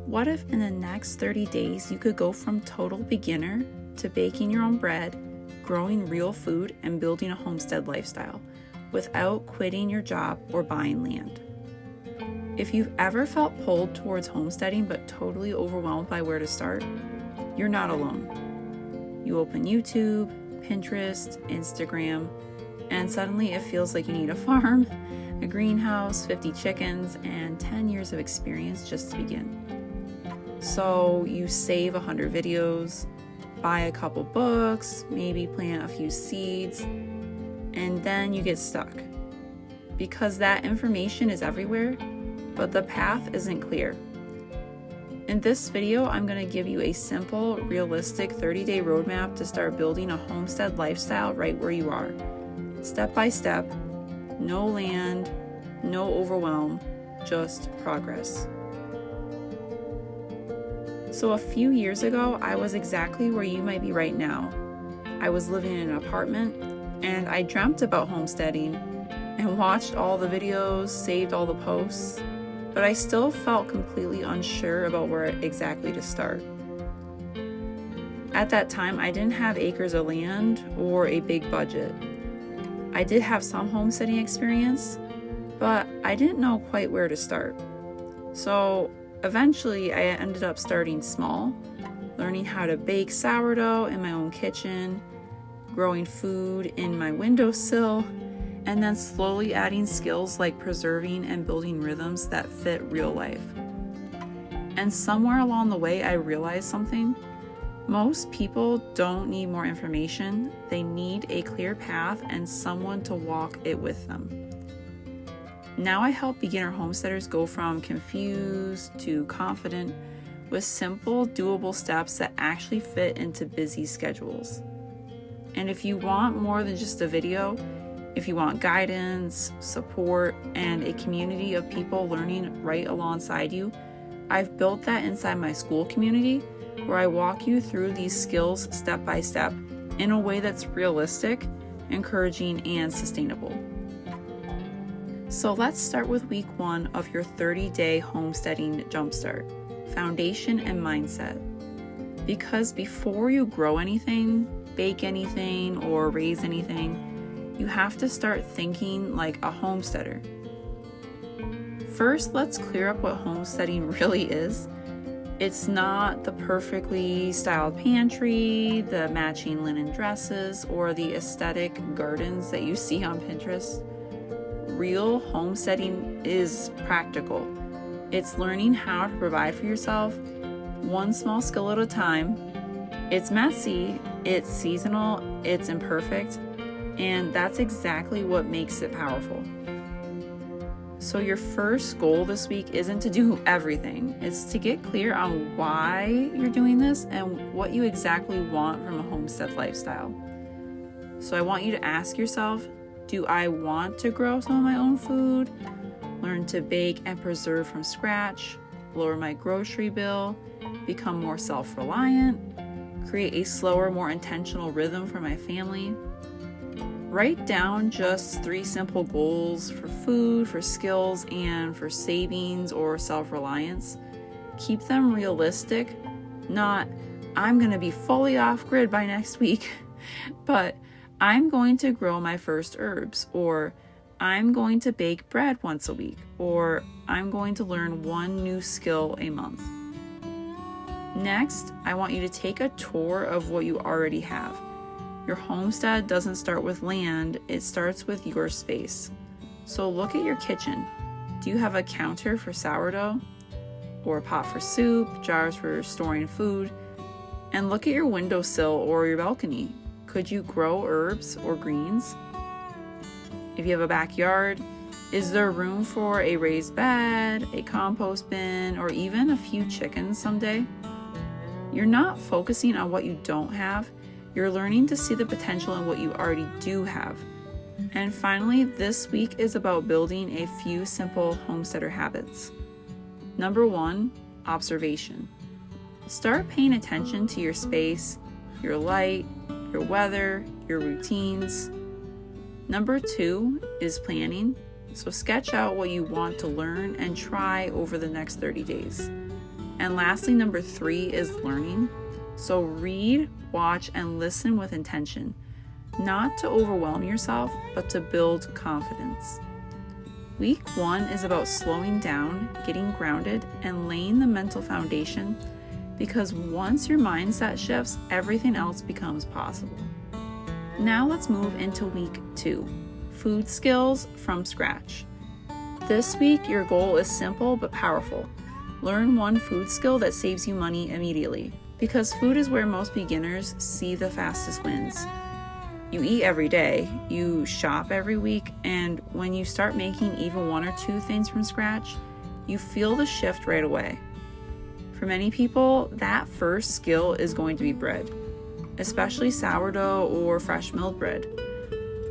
What if in the next 30 days you could go from total beginner to baking your own bread, growing real food, and building a homestead lifestyle without quitting your job or buying land? If you've ever felt pulled towards homesteading but totally overwhelmed by where to start, you're not alone. You open YouTube, Pinterest, Instagram, and suddenly it feels like you need a farm, a greenhouse, 50 chickens, and 10 years of experience just to begin. So you save 100 videos, buy a couple books, maybe plant a few seeds, and then you get stuck. Because that information is everywhere, but the path isn't clear. In this video, I'm going to give you a simple, realistic 30-day roadmap to start building a homestead lifestyle right where you are. Step by step, no land, no overwhelm, just progress. So a few years ago, I was exactly where you might be right now. I was living in an apartment, and I dreamt about homesteading and watched all the videos, saved all the posts, but I still felt completely unsure about where exactly to start. At that time, I didn't have acres of land or a big budget. I did have some homesteading experience, but I didn't know quite where to start. So eventually, I ended up starting small, learning how to bake sourdough in my own kitchen, growing food in my windowsill, and then slowly adding skills like preserving and building rhythms that fit real life. And somewhere along the way, I realized something. Most people don't need more information. They need a clear path and someone to walk it with them. Now I help beginner homesteaders go from confused to confident with simple, doable steps that actually fit into busy schedules. And if you want more than just a video, if you want guidance, support, and a community of people learning right alongside you, I've built that inside my school community where I walk you through these skills step by step in a way that's realistic, encouraging, and sustainable. So let's start with week 1 of your 30-day homesteading jumpstart, foundation and mindset. Because before you grow anything, bake anything, or raise anything, you have to start thinking like a homesteader. First, let's clear up what homesteading really is. It's not the perfectly styled pantry, the matching linen dresses, or the aesthetic gardens that you see on Pinterest. Real homesteading is practical. It's learning how to provide for yourself, one small skill at a time. It's messy, it's seasonal, it's imperfect, and that's exactly what makes it powerful. So your first goal this week isn't to do everything. It's to get clear on why you're doing this and what you exactly want from a homestead lifestyle. So I want you to ask yourself, do I want to grow some of my own food, learn to bake and preserve from scratch, lower my grocery bill, become more self-reliant, create a slower, more intentional rhythm for my family? Write down just 3 simple goals for food, for skills, and for savings or self-reliance. Keep them realistic, not I'm going to be fully off-grid by next week, but I'm going to grow my first herbs, or I'm going to bake bread once a week, or I'm going to learn 1 new skill a month. Next, I want you to take a tour of what you already have. Your homestead doesn't start with land, it starts with your space. So look at your kitchen. Do you have a counter for sourdough? Or a pot for soup, jars for storing food? And look at your windowsill or your balcony. Could you grow herbs or greens? If you have a backyard, is there room for a raised bed, a compost bin, or even a few chickens someday? You're not focusing on what you don't have. You're learning to see the potential in what you already do have. And finally, this week is about building a few simple homesteader habits. Number 1, observation. Start paying attention to your space, your light, your weather, your routines. Number 2 is planning. So sketch out what you want to learn and try over the next 30 days. And lastly, number 3 is learning. So read, watch, and listen with intention, not to overwhelm yourself, but to build confidence. Week 1 is about slowing down, getting grounded, and laying the mental foundation, because once your mindset shifts, everything else becomes possible. Now let's move into week 2, food skills from scratch. This week, your goal is simple but powerful. Learn one food skill that saves you money immediately, because food is where most beginners see the fastest wins. You eat every day, you shop every week, and when you start making even 1 or 2 things from scratch, you feel the shift right away. For many people, that first skill is going to be bread, especially sourdough or fresh milled bread.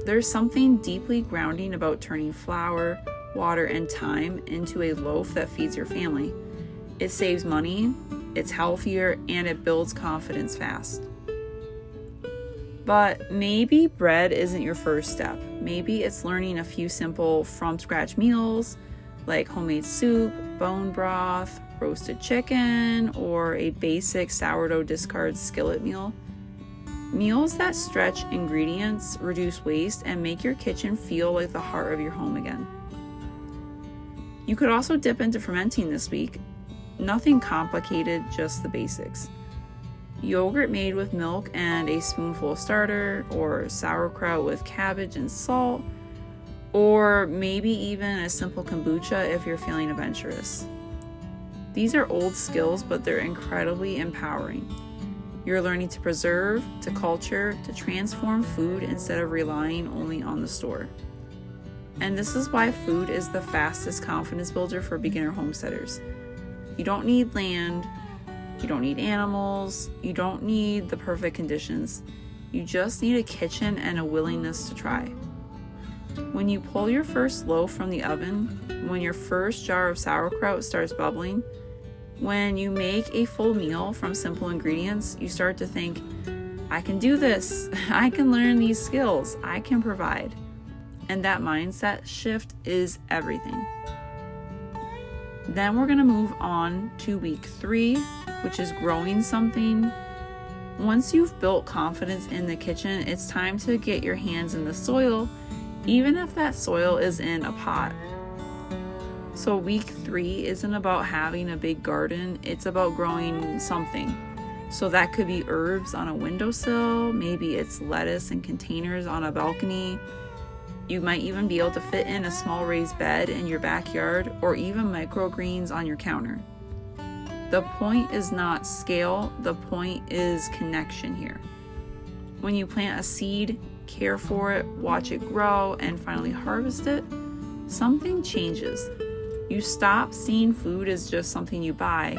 There's something deeply grounding about turning flour, water, and time into a loaf that feeds your family. It saves money, it's healthier, and it builds confidence fast. But maybe bread isn't your first step. Maybe it's learning a few simple from-scratch meals like homemade soup, bone broth, roasted chicken, or a basic sourdough discard skillet meal. Meals that stretch ingredients, reduce waste, and make your kitchen feel like the heart of your home again. You could also dip into fermenting this week. Nothing complicated, just the basics. Yogurt made with milk and a spoonful of starter, or sauerkraut with cabbage and salt, or maybe even a simple kombucha if you're feeling adventurous. These are old skills, but they're incredibly empowering. You're learning to preserve, to culture, to transform food instead of relying only on the store. And this is why food is the fastest confidence builder for beginner homesteaders. You don't need land, you don't need animals, you don't need the perfect conditions. You just need a kitchen and a willingness to try. When you pull your first loaf from the oven, when your first jar of sauerkraut starts bubbling, when you make a full meal from simple ingredients, you start to think, I can do this, I can learn these skills, I can provide. And that mindset shift is everything. Then we're going to move on to week 3, which is growing something. Once you've built confidence in the kitchen, it's time to get your hands in the soil, even if that soil is in a pot. So week 3 isn't about having a big garden, it's about growing something. So that could be herbs on a windowsill, maybe it's lettuce in containers on a balcony. You might even be able to fit in a small raised bed in your backyard, or even microgreens on your counter. The point is not scale, the point is connection here. When you plant a seed, care for it, watch it grow, and finally harvest it, something changes. You stop seeing food as just something you buy.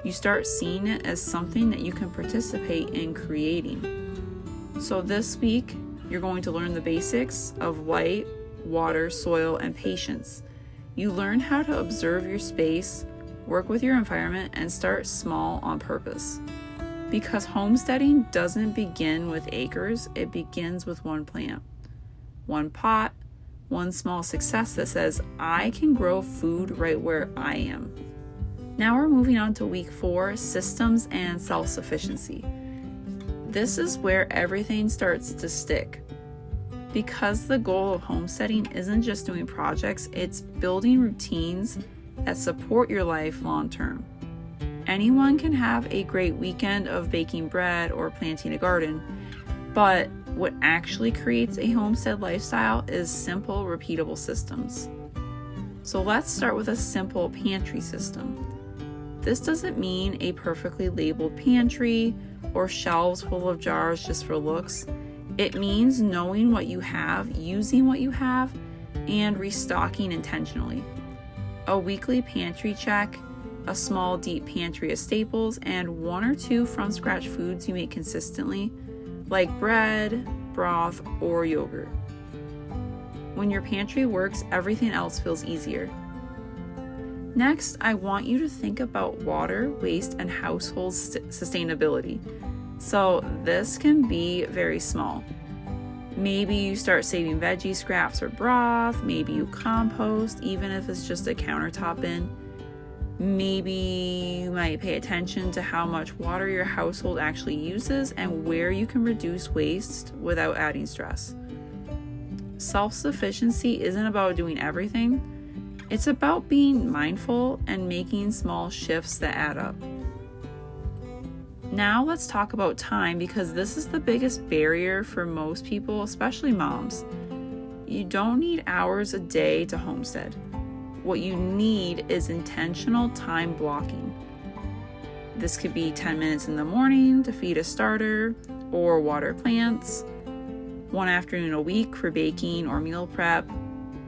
You start seeing it as something that you can participate in creating. So this week, you're going to learn the basics of light, water, soil, and patience. You learn how to observe your space, work with your environment, and start small on purpose. Because homesteading doesn't begin with acres, it begins with one plant, one pot, one small success that says, I can grow food right where I am. Now we're moving on to week 4, systems and self-sufficiency. This is where everything starts to stick. Because the goal of homesteading isn't just doing projects, it's building routines that support your life long term. Anyone can have a great weekend of baking bread or planting a garden, but what actually creates a homestead lifestyle is simple, repeatable systems. So let's start with a simple pantry system. This doesn't mean a perfectly labeled pantry or shelves full of jars just for looks. It means knowing what you have, using what you have, and restocking intentionally. A weekly pantry check, a small deep pantry of staples, and 1 or 2 from scratch foods you make consistently, like bread, broth, or yogurt. When your pantry works, everything else feels easier. Next, I want you to think about water, waste, and household sustainability. So this can be very small. Maybe you start saving veggie scraps or broth, maybe you compost, even if it's just a countertop bin. Maybe you might pay attention to how much water your household actually uses and where you can reduce waste without adding stress. Self-sufficiency isn't about doing everything. It's about being mindful and making small shifts that add up. Now let's talk about time, because this is the biggest barrier for most people, especially moms. You don't need hours a day to homestead. What you need is intentional time blocking. This could be 10 minutes in the morning to feed a starter or water plants, one afternoon a week for baking or meal prep,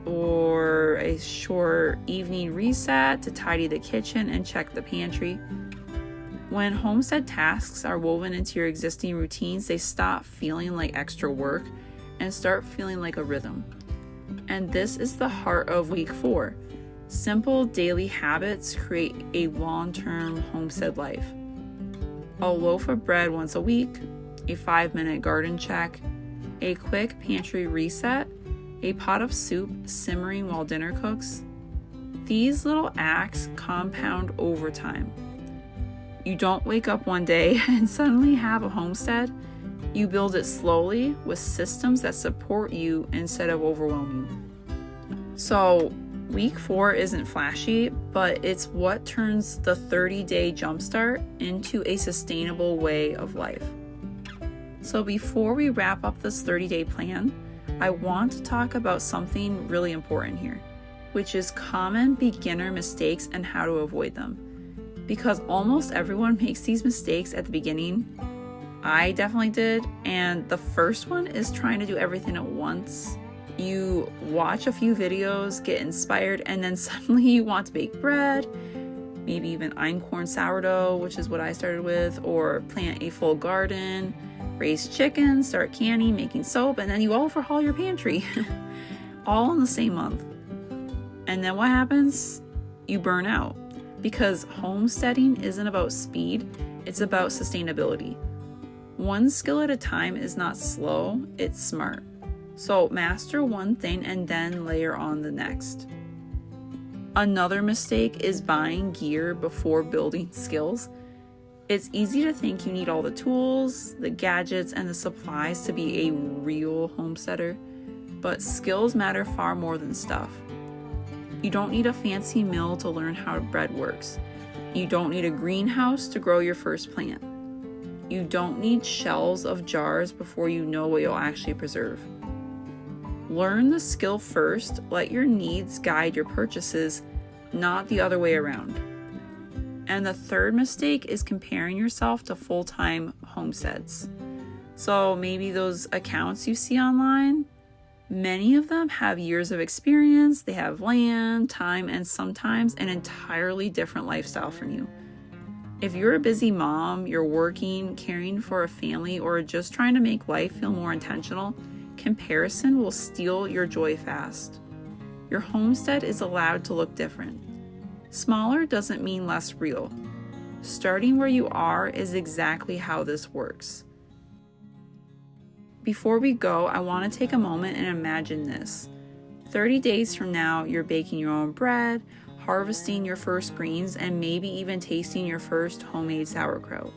or a short evening reset to tidy the kitchen and check the pantry. When homestead tasks are woven into your existing routines, they stop feeling like extra work and start feeling like a rhythm. And this is the heart of week 4. Simple daily habits create a long-term homestead life. A loaf of bread once a week, a 5-minute garden check, a quick pantry reset, a pot of soup simmering while dinner cooks. These little acts compound over time. You don't wake up one day and suddenly have a homestead. You build it slowly with systems that support you instead of overwhelm you. So, week 4 isn't flashy, but it's what turns the 30-day jumpstart into a sustainable way of life. So before we wrap up this 30-day plan, I want to talk about something really important here, which is common beginner mistakes and how to avoid them. Because almost everyone makes these mistakes at the beginning. I definitely did, and the first one is trying to do everything at once. You watch a few videos, get inspired, and then suddenly you want to bake bread, maybe even einkorn sourdough, which is what I started with, or plant a full garden, raise chickens, start canning, making soap, and then you overhaul your pantry, all in the same month. And then what happens? You burn out, because homesteading isn't about speed, it's about sustainability. One skill at a time is not slow, it's smart. So master one thing and then layer on the next. Another mistake is buying gear before building skills. It's easy to think you need all the tools, the gadgets, and the supplies to be a real homesteader, but skills matter far more than stuff. You don't need a fancy mill to learn how bread works. You don't need a greenhouse to grow your first plant. You don't need shelves of jars before you know what you'll actually preserve. Learn the skill first, let your needs guide your purchases, not the other way around. And the third mistake is comparing yourself to full-time homesteads. So maybe those accounts you see online, many of them have years of experience, they have land, time, and sometimes an entirely different lifestyle from you. If you're a busy mom, you're working, caring for a family, or just trying to make life feel more intentional, comparison will steal your joy fast. Your homestead is allowed to look different. Smaller doesn't mean less real. Starting where you are is exactly how this works. Before we go, I want to take a moment and imagine this. 30 days from now, you're baking your own bread, harvesting your first greens, and maybe even tasting your first homemade sauerkraut.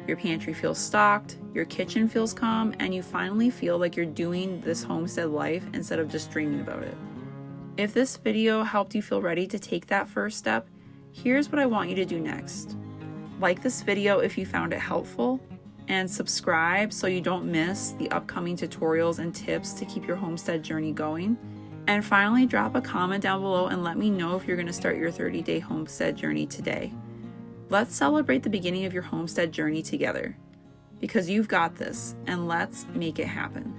Your pantry feels stocked, your kitchen feels calm, and you finally feel like you're doing this homestead life instead of just dreaming about it. If this video helped you feel ready to take that first step, here's what I want you to do next. Like this video if you found it helpful, and subscribe so you don't miss the upcoming tutorials and tips to keep your homestead journey going. And finally, drop a comment down below and let me know if you're going to start your 30-day homestead journey today. Let's celebrate the beginning of your homestead journey together, because you've got this, and let's make it happen.